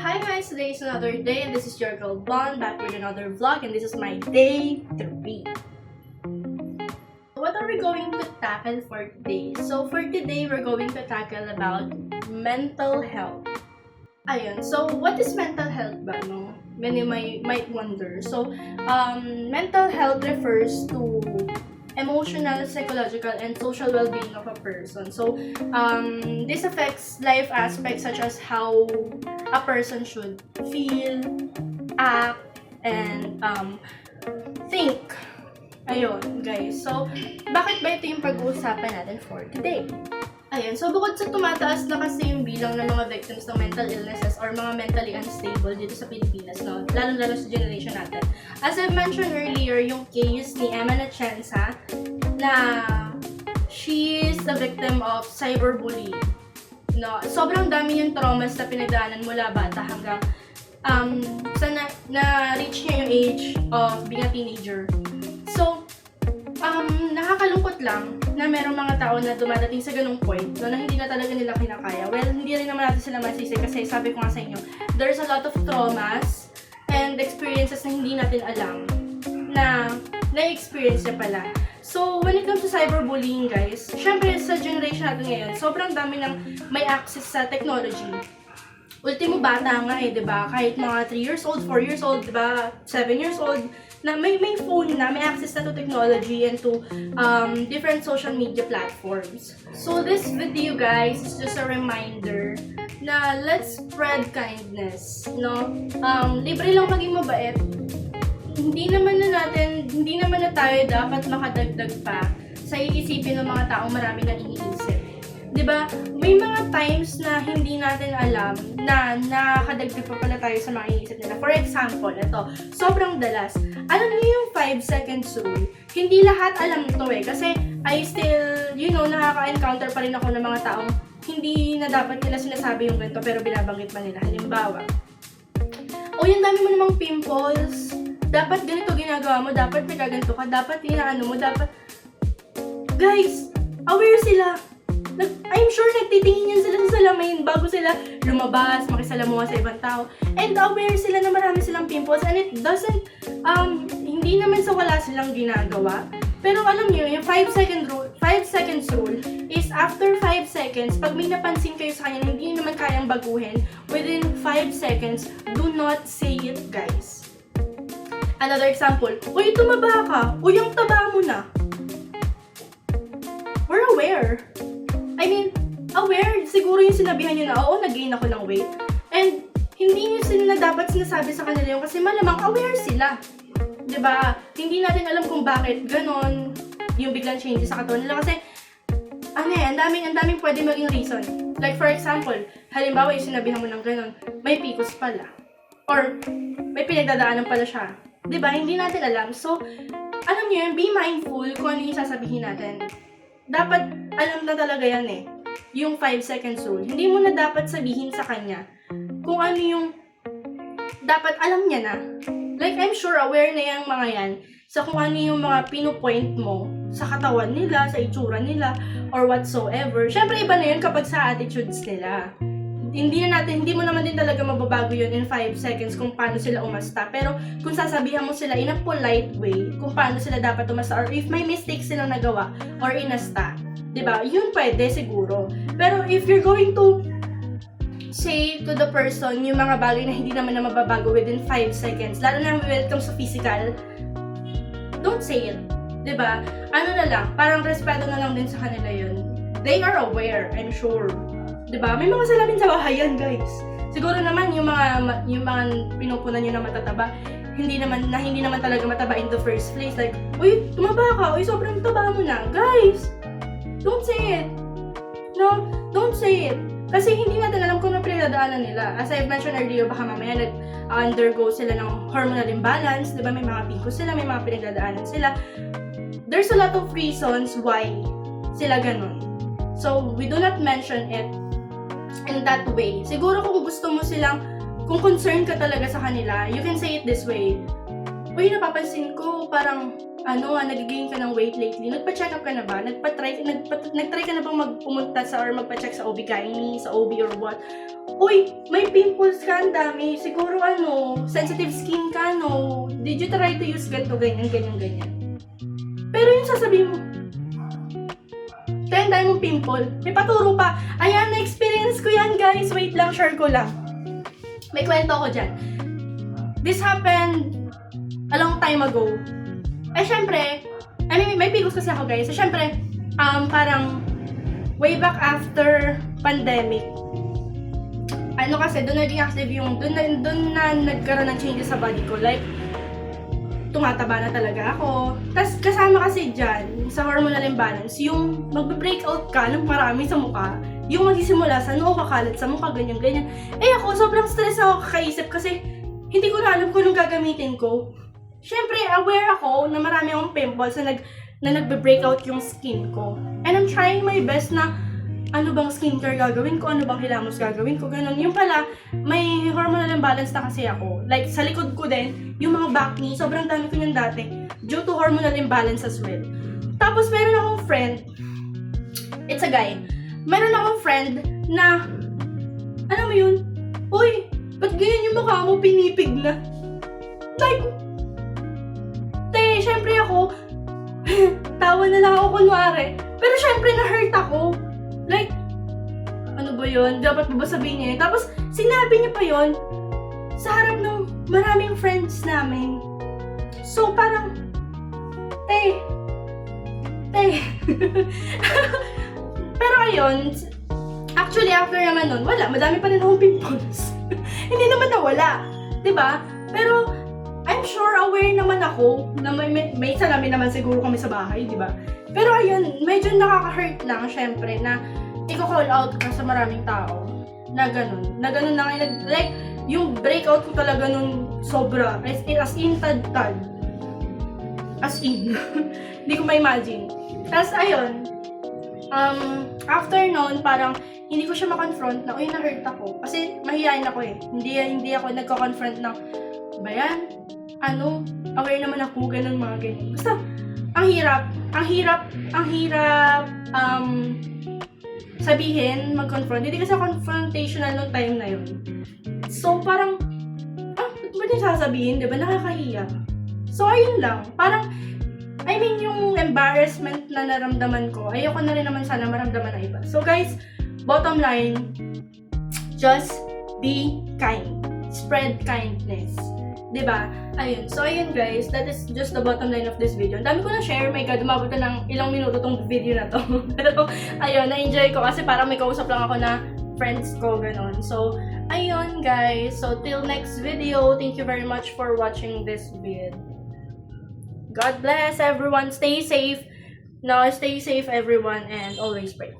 Hi guys, today is another day and this is your girl Bon back with another vlog and this is my day 3. What are we going to tackle for today? So for today, we're going to tackle about mental health. Ayun, so what is mental health ba, no? Many might wonder. So, mental health refers to emotional, psychological, and social well-being of a person. So, this affects life aspects such as how a person should feel, act, and think. Ayun, guys. So, bakit ba ito yung pag-uusapan natin for today? Ayun, so bukod sa tumataas na kasi yung bilang ng mga victims ng mental illnesses or mga mentally unstable dito sa Pilipinas, no? Lalo-lalo sa generation natin. As I've mentioned earlier, yung case ni Emma Atienza na she is the victim of cyberbullying. No, sobrang dami yung traumas na pinagdaanan mula bata hanggang sa na-reach niya yung age of being a teenager. So, nakakalungkot lang na merong mga tao na dumadating sa ganung point no, na hindi na talaga nila kinakaya. Well, hindi rin naman natin sila masisi kasi sabi ko nga sa inyo, there's a lot of traumas and experiences na hindi natin alam na na-experience niya pala. So, when it comes to cyberbullying, guys, syempre sa generation natin ngayon, sobrang dami ng may access sa technology. Ultimo bata nga diba? Kahit mga 3 years old, 4 years old, diba? 7 years old, na may phone na, may access na to technology and to different social media platforms. So this video, guys, is just a reminder na let's spread kindness, no? Libre lang maging mabait. Hindi naman na tayo dapat makadagdag pa sa iisipin ng mga taong marami nang iniisip. 'Di ba? May mga times na hindi natin alam na nakakadagdag pa pala tayo sa mga iniisip nila. For example, ito, sobrang dalas. Alam niyo yung 5 seconds rule? Hindi lahat alam ito kasi I still, nakaka-encounter pa rin ako ng mga taong hindi na dapat nila sinasabi yung ganito pero binabanggit man nila. Halimbawa, yung dami mo namang pimples, dapat ganito ginagawa mo, dapat nagaganto ka, dapat inaano mo, dapat... Guys, aware sila. I'm sure nagtitingin yan sila sa salamin bago sila lumabas, makisalamuha sa ibang tao. And aware sila na marami silang pimples and it doesn't, hindi naman sa wala silang ginagawa. Pero alam niyo, yung 5 seconds rule is after 5 seconds, pag may napansin kayo sa kanya na hindi naman kayang baguhin, within 5 seconds, do not say it, guys. Another example, uy, tumaba ka, uy, ang taba mo na. We're aware. Aware, siguro yung sinabihan nyo na, oo, nag-gain ako ng weight. And, hindi nyo sila dapat sinasabi sa kanila yung kasi malamang aware sila. 'Di ba? Hindi natin alam kung bakit ganon yung biglang changes sa katawan nila kasi, ang daming pwede maging reason. Like, for example, halimbawa yung sinabihan mo ng ganon, may PCOS pala. Or, may pinagdadaanan pala siya. 'Di ba? Hindi natin alam. So, alam nyo yun, be mindful kung ano yung sasabihin natin. Dapat, alam na talaga yan yung 5 seconds rule. Hindi mo na dapat sabihin sa kanya kung ano yung dapat alam niya na. Like, I'm sure aware na yung mga yan sa kung ano yung mga pinupoint mo sa katawan nila, sa itsura nila, or whatsoever. Syempre, iba na yun kapag sa attitudes nila. Hindi mo naman din talaga mababago yun in 5 seconds kung paano sila umasta. Pero kung sasabihan mo sila in a polite way kung paano sila dapat umasta or if may mistakes silang nagawa or inasta, diba? Yun pwede siguro. Pero if you're going to say to the person yung mga bagay na hindi naman na mababago within 5 seconds, lalo na when it comes to physical, don't say it. Diba? Ano na lang, parang respeto na lang din sa kanila yun. They are aware, I'm sure. Diba? May mga salamin sa bahay yan, guys. Siguro naman yung mga pinupunan nyo na matataba, hindi naman talaga mataba in the first place. Like, uy, tumaba ka, uy, sobrang taba mo na. Guys, don't say it. No, don't say it. Kasi hindi natin alam kung ano pinagdadaanan nila. As I've mentioned earlier, baka mamaya nag-undergo sila ng hormonal imbalance. Diba? May mga PCOS sila, may mga pinagdadaanan sila. There's a lot of reasons why sila ganun. So, we do not mention it in that way. Siguro kung gusto mo silang, kung concerned ka talaga sa kanila, you can say it this way. Uy, napapansin ko, parang nag-gain ka ng weight lately. Nagpa-check up ka na ba? Nagtry ka na bang pumunta sa or magpa-check sa OB-GYN, sa OB or what? Uy, may pimples ka, ang dami. Siguro sensitive skin ka, no? Did you try to use ganito, ganyan? Pero yung sasabihin mo, dahil mong pimple, may paturo pa. Ayan, na-experience ko yan, guys. Wait lang, share ko lang. May kwento ko dyan. This happened a long time ago. Syempre, may pigos kasi ako, guys. Syempre, parang way back after pandemic, kasi doon naging active doon na nagkaroon ng changes sa body ko. Like, tumataba na talaga ako. Tapos kasama kasi dyan, sa hormonal imbalance, yung magbe-breakout ka ng marami sa mukha, yung magsisimula sa noo, kakalat sa mukha, ganyan. Ako, sobrang stress ako kakaisip kasi hindi ko na alam kung anong gagamitin ko. Syempre, aware ako na marami akong pimples na nagbe-breakout yung skin ko. And I'm trying my best na ano bang skincare gagawin ko, ano bang hilamos gagawin ko, ganun. Yung pala, may hormonal imbalance na kasi ako. Like, sa likod ko din, yung mga back knee, sobrang dami ko yun dati, due to hormonal imbalance as well. Tapos, meron akong friend, it's a guy, meron akong friend na, alam mo yun, uy, ba't ganyan yung mukha mo, pinipig na? Like, syempre ako, tawa na lang ako kunwari, pero syempre na-hurt ako. Like, ano ba yun? Dapat ba sabihin niya? Tapos, sinabi niya pa yun sa harap ng maraming friends namin. So, parang, pero ayun, actually, after naman nun, wala. Madami pa rin akong pimples. Hindi naman nawala. Diba? Pero, I'm sure aware naman ako na may salamin naman siguro kami sa bahay, di ba? Pero ayun, medyo nakaka-hurt lang, syempre, na i-call out ka sa maraming tao na ganun na ngayon. Like, yung breakout ko talaga nun sobra, as in, tad. As in. Hindi ko ma-imagine. Tapos ayun, after nun, parang hindi ko siya ma-confront na, uy, na-hurt ako. Kasi mahihayin ako eh. Hindi ako nagko-confront na, ba yan? Aware naman ako, ganun, mga ganyan. Basta, ang hirap sabihin, mag-confront. Hindi kasi confrontational nung time na yun. So, parang, ba't yung sasabihin, diba? Nakakahiya. So, ayun lang. Parang, yung embarrassment na naramdaman ko, ayoko na rin naman sana maramdaman ng iba. So, guys, bottom line, just be kind. Spread kindness. Diba? Ayun. So, ayun guys. That is just the bottom line of this video. Ang dami ko na share. My God, umabot na ng ilang minuto tong video na to. Pero, ayun, na-enjoy ko kasi parang may kausap lang ako na friends ko, ganon. So, ayun guys. So, till next video. Thank you very much for watching this vid. God bless everyone. Stay safe. No, stay safe everyone and always pray.